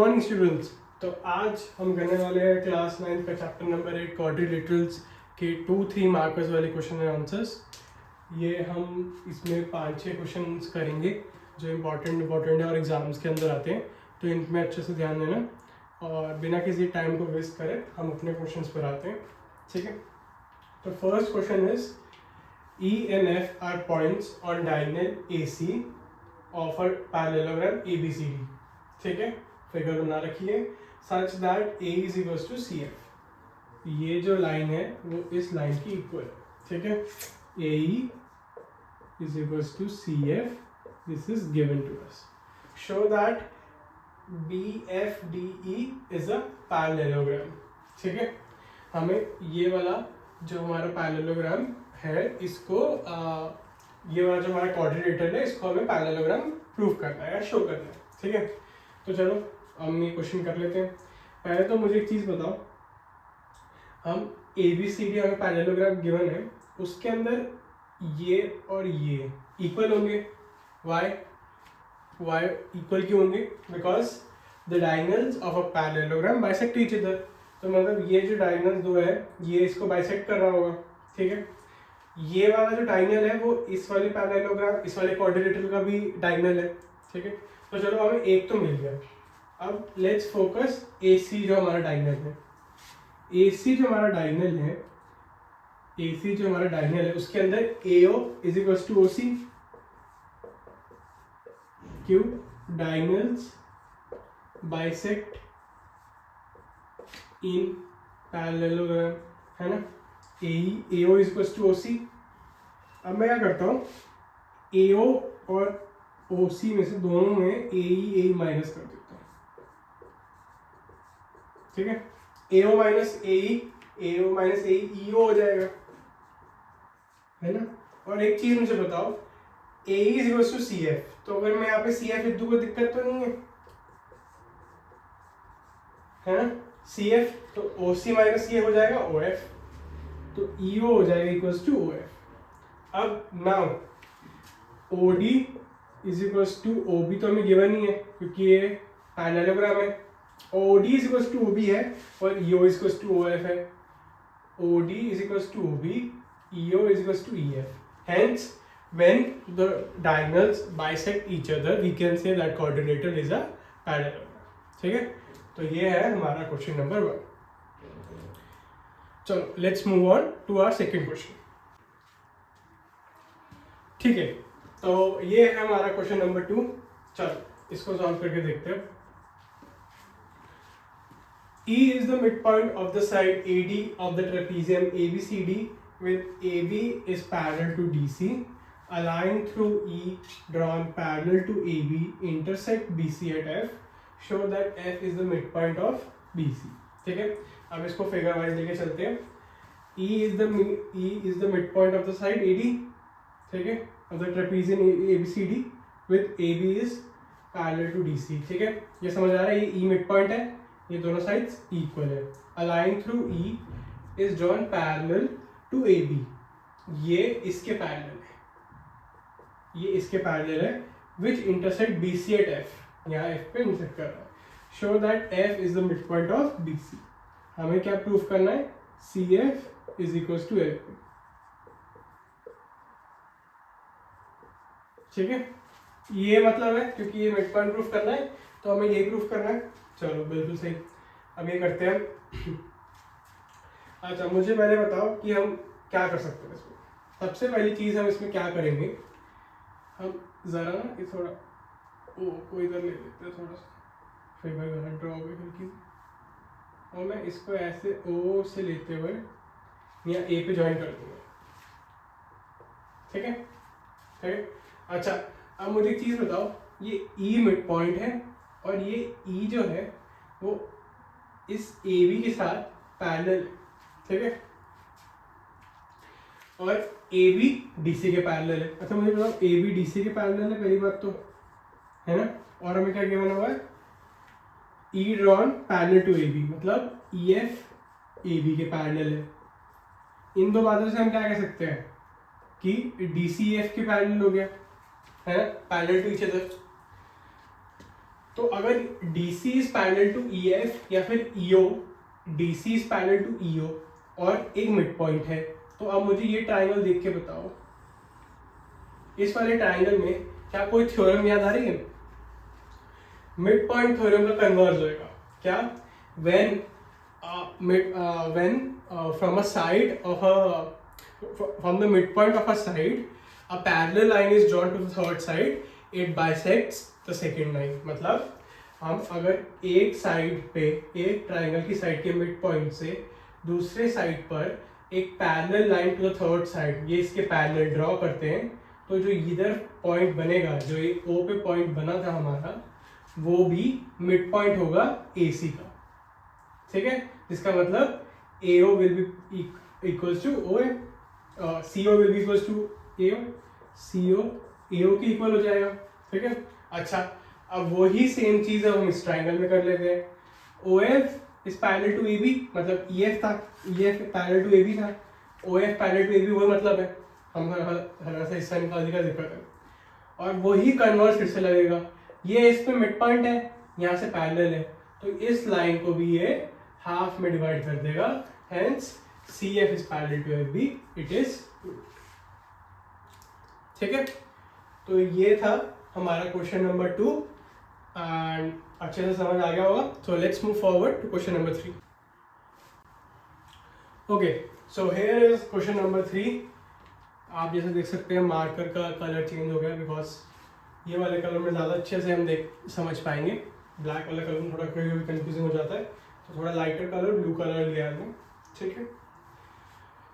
Morning students. तो आज हम करने वाले हैं क्लास 9 का चैप्टर नंबर 8 क्वाड्रिलेटरल्स के 2-3 मार्कर्स वाले क्वेश्चन एंड आंसर्स। ये हम इसमें 5-6 क्वेश्चंस करेंगे जो इम्पोर्टेंट है और एग्जाम्स के अंदर आते हैं, तो इनमें अच्छे से ध्यान देना और बिना किसी टाइम को वेस्ट करे हम अपने क्वेश्चंस पर आते हैं। ठीक है, तो first question is E and F are points on diagonal AC of a parallelogram ABCD. ठीक है, फिगर बना रखी है such that A is equals to CF. ये जो लाइन है वो इस लाइन की इक्वल है. ठीक है, AE is equals to CF. This is given to us. Show that BFDE is a parallelogram. ठीक है, हमें ये वाला जो हमारा पैरेललोग्राम है इसको ये वाला जो हमारा क्वाड्रिलेटरल है इसको हमें पैरेललोग्राम प्रूव करना है या शो करना है. ठीक है, तो चलो हम ये क्वेश्चन कर लेते हैं. पहले तो मुझे एक चीज़ बताओ, हम ABCD हमें पैरेललोग्राम गिवन है, उसके अंदर ये और ये इक्वल होंगे. वाई इक्वल क्यों होंगे? Because the diagonals of a parallelogram bisect each other. तो मतलब ये जो डायगोनल्स दो है ये इसको बाइसेक्ट कर रहा होगा. ठीक है, ये वाला जो डायगोनल है वो इस वाले पैरेललोग्राम इस वाले क्वाड्रिलेटरल का भी डायगोनल है. ठीक है, तो चलो हमें एक तो मिल गया. अब लेट्स फोकस AC जो हमारा डायगोनल है. AC जो हमारा डायगोनल है उसके अंदर AO is equals to OC. क्यों? डायगोनल्स बाइसेक्ट इन पैरेललोग्राम है ना. AO is equals to OC. अब मैं क्या करता हूँ, AO और OC में से दोनों में AE माइनस कर देता हूँ. ठीक है, AO माइनस AE EO हो जाएगा है ना. और एक चीज मुझे बताओ, AE is equals to CF. तो अगर मैं यहाँ पे CF लिख दूँ कोई दिक्कत तो नहीं है ना. CF तो OC माइनस ये हो जाएगा OF, तो EO हो जाएगा इक्वल्स टू OF. अब now OD is equals to OB तो हमें गिवन ही है क्योंकि ये पैरेललोग्राम है. OD is equals to OB है और EO is equals to OF है. OD is equals to OB, EO is equals to EF. Hence, when the diagonals bisect each other, we can say that quadrilateral is a parallelogram. ठीक है, तो ये है हमारा question number 1. चलो let's move on to our second question. ठीक है, तो ये है हमारा क्वेश्चन नंबर 2. चलो इसको सॉल्व करके देखते हैं. E is the midpoint of the side AD of the trapezium ABCD with AB is parallel to DC. A line through E drawn parallel to AB intersect BC at F. Show that F is the midpoint of BC. ठीक है, अब इसको figure wise लेके चलते हैं. E is the midpoint of the side AD. ठीक है, of the trapezium ABCD with AB is parallel to DC. ठीक है, ये समझ आ रहा है, ये E midpoint है, ये दोनों साइड्स इक्वल है. A line through E is drawn parallel to AB. ये इसके पैरेलल है which intersect BC at F. यहाँ F पे इंटरसेक्ट कर रहा है. Show that F is the midpoint of BC. हमें क्या प्रूफ करना है? CF is equals to FP. ठीक है, ये मतलब है क्योंकि ये मिड पॉइंट प्रूफ करना है तो हमें ये प्रूफ करना है. चलो बिल्कुल सही. अब ये करते हैं. अच्छा मुझे पहले बताओ कि हम क्या कर सकते हैं इसमें. सबसे पहली चीज हम इसमें क्या करेंगे, हम जरा ना ये थोड़ा को इधर ले लेते हैं, थोड़ा सा फिगर जरा ड्रॉ हुई हल्की, और मैं इसको ऐसे O से लेते हुए यहाँ A पे ज्वाइन कर दूंगा. ठीक है, ठीक है. अच्छा अब मुझे एक चीज़ बताओ, ये E मिड पॉइंट है और ये E जो है वो इस AB के साथ पैरेलल है. ठीक है, और AB DC के पैरेलल है. अच्छा मुझे बताओ, AB DC के पैरेलल है, पहली बात तो है ना. और हमें क्या गिवन हुआ है? E drawn parallel to AB, मतलब EF AB के पैरेलल है. इन दो बातों से हम क्या कह सकते हैं कि DC EF के पैरेलल हो गया है ना, पैरेलल टू ईच अदर. तो अगर DC is parallel to EF या फिर EO, DC is parallel to EO और एक मिड पॉइंट है, तो अब मुझे ये ट्राइंगल देख के बताओ, इस वाले ट्राइंगल में क्या कोई थ्योरम याद आ रही है? मिड पॉइंट थ्योरम का कन्वर्ज होएगा क्या? When from a side of from the mid point of a side a parallel line is drawn to the third side, it bisects the second line. मतलब हम अगर एक साइड पे, एक triangle की साइड के मिड पॉइंट से दूसरे साइड पर एक parallel line to the third side, ये इसके पैरेलल ड्रॉ करते हैं, तो जो इधर पॉइंट बनेगा, जो ये O पे पॉइंट बना था हमारा, वो भी मिड पॉइंट होगा AC का, ठीक है? जिसका मतलब AO will be equals to OA, CO will be equals to AO, CO AO की इक्वल हो जाएगा, ठीक है? अच्छा, अब वही सेम चीज हम इस ट्राइंगल में कर लेते हैं। OF is parallel to AB, मतलब EF था, EF पैरेलल टू AB था, OF पैरेलल टू AB, वो मतलब है, हम हल्का सा हिस्सा निकालने का जिक्र करें, और वही कन्वर्स फिर से लगेगा। ये इसमें मिड पॉइंट है, यहाँ से पैरेलल है, तो इस लाइन को भी ये हाफ में डिवाइड कर देगा, hence CF is parallel to FB, it is, ठीक है? तो ये था हमारा क्वेश्चन नंबर 2 एंड अच्छे से समझ आ गया होगा। So let's move forward to question number 3। Okay, so here is question number 3। आप जैसे देख सकते हैं मार्कर का कलर चेंज हो गया, बिकॉज ये वाले कलर में ज़्यादा अच्छे से हम समझ पाएंगे, ब्लैक वाला कलर में थोड़ा कंफ्यूजिंग हो जाता है, तो थोड़ा लाइटर कलर ब्लू कलर लिया है, ठीक है?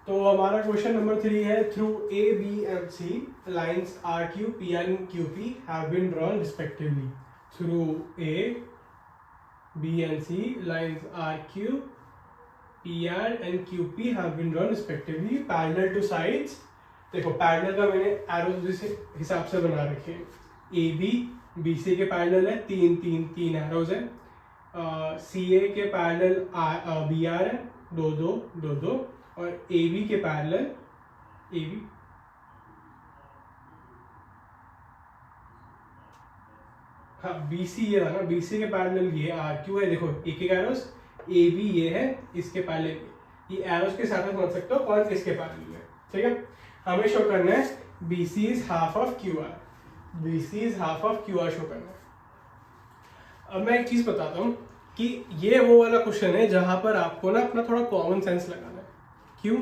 तो हमारा क्वेश्चन नंबर 3 है, through A, B and C lines RQ, PR and QP have been drawn respectively. Through A, B and C lines RQ, PR and QP have been drawn respectively parallel to sides. देखो parallel का मैंने arrows जिस हिसाब से बना रखे हैं, AB BC के पैरेलल है, तीन एरोज है, CA के पैरेलल BR है, दो, और AB के पैरेलल AB, हाँ BC ये था ना, BC के पैरेलल ये RQ है, देखो एक एरोस, AB ये है, इसके पैरेलल ये एरोस के साथ समझ सकते हो कौन किसके पैरेलल है, ठीक है? हमें शो करना है BC is half of QR, BC is half of QR show करना है। अब मैं एक चीज बताता हूँ कि ये वो वाला क्वेश्चन है जहां पर आपको ना अपना थोड़ा कॉमन सेंस लगाना है। क्यों?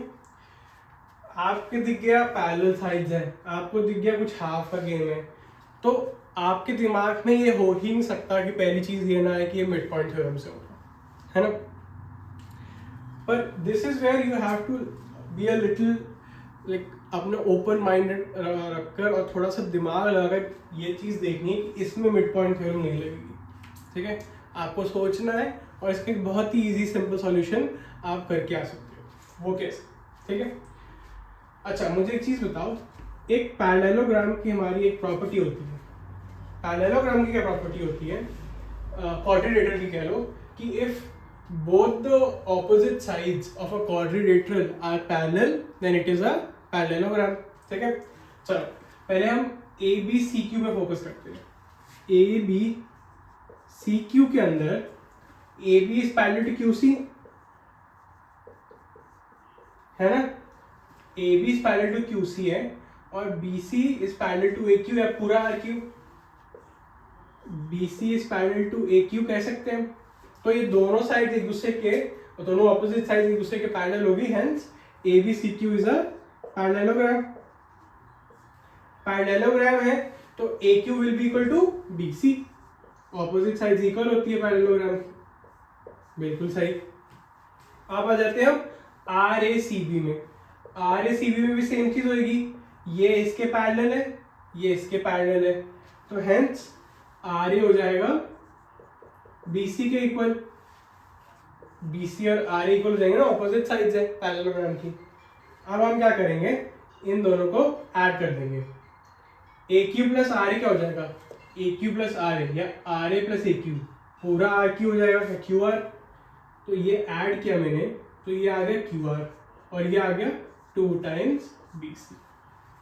आपके दिख गया पैरेलल साइड्स है, आपको दिख गया कुछ हाफ का गेम है, तो आपके दिमाग में ये हो ही नहीं सकता कि पहली चीज ये ना है कि ये मिड पॉइंट थ्योरम से होगा, है ना? पर this is where you have to be a little like अपने ओपन माइंडेड रखकर और थोड़ा सा दिमाग लगाकर ये चीज देखनी है कि इसमें मिड पॉइंट थ्योरम नहीं लगेगी, ठीक है? आपको सोचना है और इसके बहुत ही इजी सिंपल सॉल्यूशन आप करके आ सकते हो। वो कैसे, ठीक है? अच्छा, मुझे एक चीज बताओ, एक पैरेललोग्राम की हमारी एक प्रॉपर्टी होती है, पैरेललोग्राम की क्या प्रॉपर्टी होती है, क्वाड्रिलेटरल की कह लो, कि if both the opposite sides of a quadrilateral are parallel then it is a parallelogram, ठीक है? चलो पहले हम ABCQ में फोकस करते हैं। ABCQ के अंदर AB is parallel to QC, है ना? AB is parallel to QC है, और BC is parallel to AQ है, पूरा RQ, BC is parallel to AQ कह सकते हैं। तो ये दोनों साइड एक दूसरे के, दोनों ऑपोजिट साइड एक दूसरे के पैरेलल होगी, hence ABCQ is a parallelogram. Parallelogram है तो AQ will be equal to BC, opposite sides equal होती है पैरेललोग्राम की, बिल्कुल सही। अब आ जाते हैं हम RACB में। RACB में भी सेम चीज होगी, ये इसके पैरेलल है, ये इसके पैरेलल है, तो हेंस RA हो जाएगा BC के इक्वल, BC और RA इक्वल हो जाएंगे ना, ऑपोजिट साइड्स है पैरेललोग्राम की। अब हम क्या करेंगे, इन दोनों को ऐड कर देंगे, AQ प्लस RA क्या हो जाएगा, AQ प्लस RA या RA प्लस AQ, पूरा RQ हो जाएगा QR। तो ये ऐड किया मैंने, तो ये आ गया QR और ये आ गया 2 टाइम्स BC,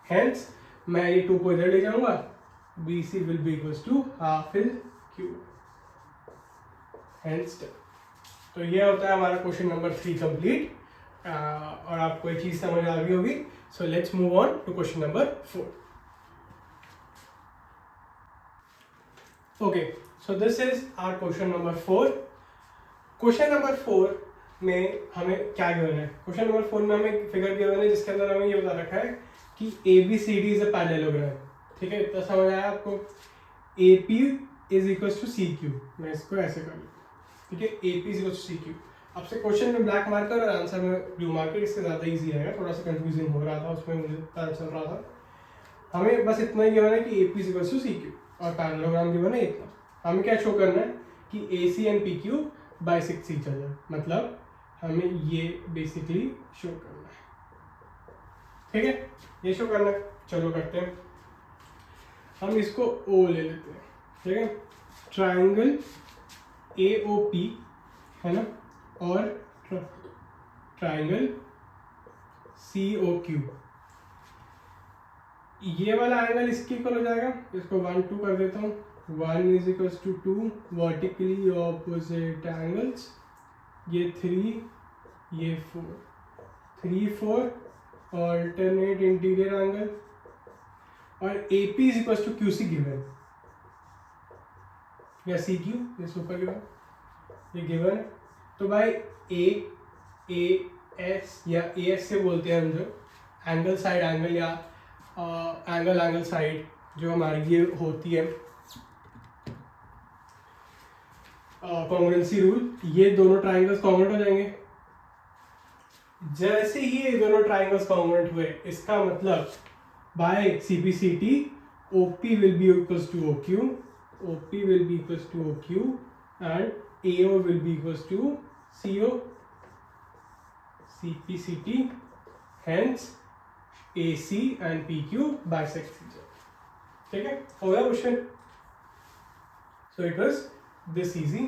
हेंस मैं ये 2 को इधर ले जाऊंगा, BC will be equals to half is Q। hence 10. तो ये होता है हमारा क्वेश्चन नंबर 3 कंप्लीट, और आपको एक चीज समझ आ गई होगी. So let's move on to question number 4. Okay, so this is our question number 4. Question number 4 में हमें क्या गिवन है? क्वेश्चन नंबर 4 में हमें फिगर गिवन है जिसके अंदर हमें ये बता रखा है कि ABCD इज अ पैरेललोग्राम. ठीक है, इतना समझ आया आपको? AP is equal to CQ. मैं इसको ऐसे कर लूँ. ठीक है, AP is equal to CQ. आपसे क्वेश्चन में ब्लैक मार्कर और आंसर में ब्लू मार्कर, इससे ज़्यादा इजी रहेगा. थोड़ा सा कंफ्यूजिंग हो रहा था उसमें, मुझे पता चल रहा था. हमें बस इतना ही गिवन है कि AP is equal to CQ और पैरेललोग्राम गिवन है इतना. हमें क्या शो करना है कि AC and PQ bisect each other. मतलब हमें ये बेसिकली शो करना है. ठीक है, ये शो करना है. चलो करते हैं. हम इसको O ले लेते हैं. ठीक है, ट्राइंगल AOP है ना, और ट्राइंगल COQ. ये वाला एंगल इसके इक्वल हो जाएगा. इसको 1 2 कर देता हूँ. 1 is equal to 2 vertically opposite angles. ये 3, ये 4, 3 4 ऑल्टरनेट इंटीरियर एंगल. और AP is equal to QC given या CQ, ये सुपर गिवन, ये गिवन है. तो भाई AS या AS से बोलते हैं हम, जो एंगल साइड एंगल या एंगल साइड जो हमारी ये होती है कॉन्ग्रुएंसी रूल. ये दोनों ट्राइंगल्स कॉन्ग्रुएंट हो जाएंगे. जैसे ही ये दोनों ट्राइंगल्स कॉन्ग्रुएंट हुए, इसका मतलब bye CPCT OP will be equals to OQ, OP will be equals to OQ and AO will be equals to CO. CPCT, hence AC and PQ bisect each other. ठीक है, हो गया question. So it was this easy.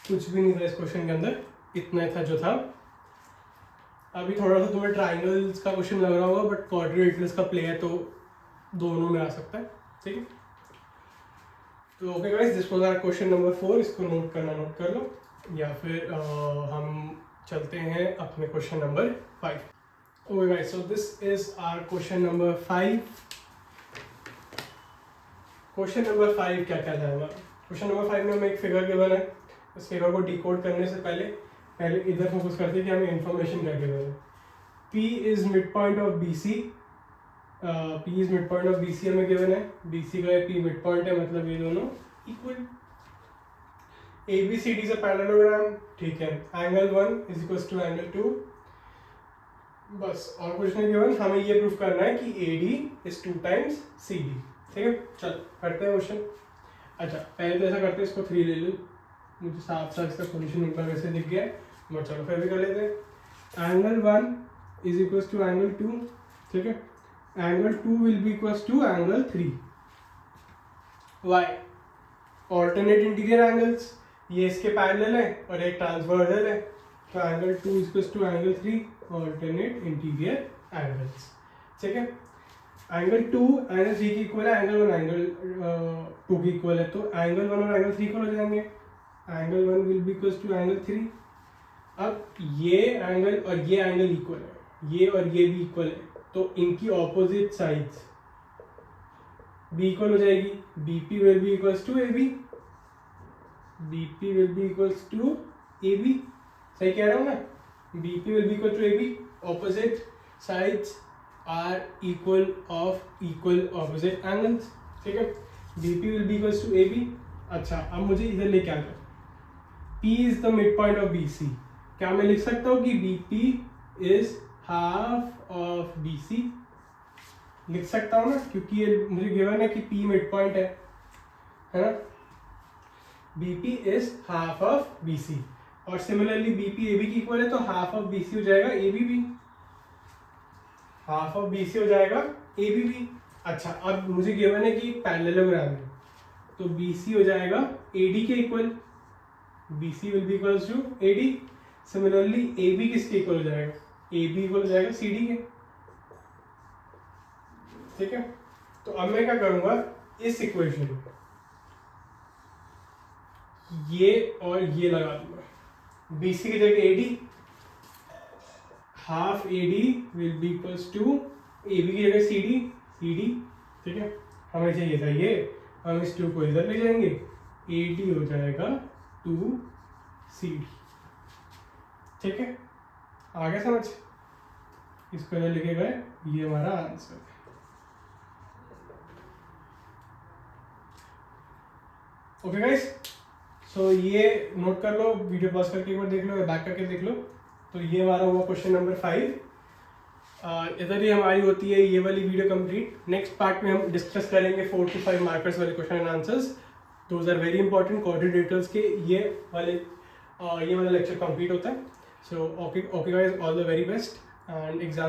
कुछ भी नहीं था इस question के अंदर, इतना ही था जो था. अभी थोड़ा सा तुम्हें ट्राइंगल्स का क्वेश्चन लग रहा होगा, बट क्वाड्रिलेटरल्स का प्ले है तो दोनों में आ सकता है. ठीक है, तो okay guys, this was our question number 4. इसको नोट करना नोट कर लो, या फिर हम चलते हैं अपने question number 5. Okay guys, so this is our question number 5. Question number 5 क्या क्या था हमारा? क्वेश्चन नंबर 5 में हमें एक फिगर गिवन है. इस फिगर को डिकोड करने से पहले इधर फोकस करते हैं कि हमें इन्फॉर्मेशन क्या गिवन है. P is mid point of BC. P is mid point of BC हमें गिवन है. BC का P मिड पॉइंट है, मतलब ये दोनों equal. ABCD is a parallelogram. ठीक है, angle 1 is equal to angle 2. बस, और कुछ नहीं गिवन. हमें ये प्रूफ करना है कि AD इज 2 टाइम्स CD. ठीक है, चल करते हैं क्वेश्चन. अच्छा, पहले तो ऐसा करते हैं, इसको 3 ले लो. मुझे साफ साफ इसका सोल्यूशन ऊपर वैसे दिख गया है, मगर चलो फिर भी कर लेते हैं. Angle 1 is equal to angle 2. ठीक है, angle 2 will be equal to angle 3. Why? Alternate interior angles, ये इसके पैरेलल है और एक ट्रांसवर्सल है. तो angle 2 is equal to angle 3 alternate interior angles. ठीक है, एंगल 2 एंगल 3 की इक्वल है, एंगल 1 एंगल 2 की इक्वल है. तो एंगल 1 और एंगल 3 इक्वल हो जाएंगे. Angle 1 will be equal to angle 3. अब ये एंगल और ये एंगल इक्वल है, ये और ये भी इक्वल है, तो इनकी ऑपोजिट साइड्स B इक्वल हो जाएगी. BP will be equal to AB. BP will be equal to AB. सही कह रहा हूँ ना? BP will be equal to AB. Opposite sides are equal of equal opposite angles. ठीक है, BP will be equal to AB. अच्छा, अब मुझे इधर लेके आ जाओ. P is the mid point of BC. क्या मैं लिख सकता हूँ कि BP is half of BC? लिख सकता हूँ ना, क्योंकि ये मुझे गिवन है कि P मिड पॉइंट है ना. BP is half of BC. और सिमिलरली BP AB की इक्वल है, तो हाफ ऑफ BC हो जाएगा AB भी. हाफ ऑफ BC हो जाएगा AB भी. अच्छा, अब मुझे गिवन है कि पैरेललोग्राम है, तो BC हो जाएगा AD के equal. BC will be equal to AD. Similarly AB किसके इक्वल हो जाएगा? AB इक्वल हो जाएगा CD के. ठीक है, तो अब मैं क्या करूंगा, इस इक्वेशन ये और ये लगा दूंगा। BC की जगह AD, half AD will be equals to AB की जगह CD, ठीक है। हमें चाहिए था ये, हम इस 2 को इधर ले जाएंगे, AD हो जाएगा 2CD, ठीक है। आगे समझ, इसको इधर लिखे गए, ये हमारा आंसर है। ओके गाइस, सो ये नोट कर लो, वीडियो पॉज करके एक बार देख लो या बैक करके देख लो। तो ये हमारा हुआ क्वेश्चन नंबर 5। इधर ही हमारी होती है ये वाली वीडियो कंप्लीट। नेक्स्ट पार्ट में हम डिस्कस करेंगे 4 to 5 मार्कर्स वाले question and answers. Those are very important, coordinators के ये वाला लेक्चर कंप्लीट होता है। So okay guys, all the very best and exam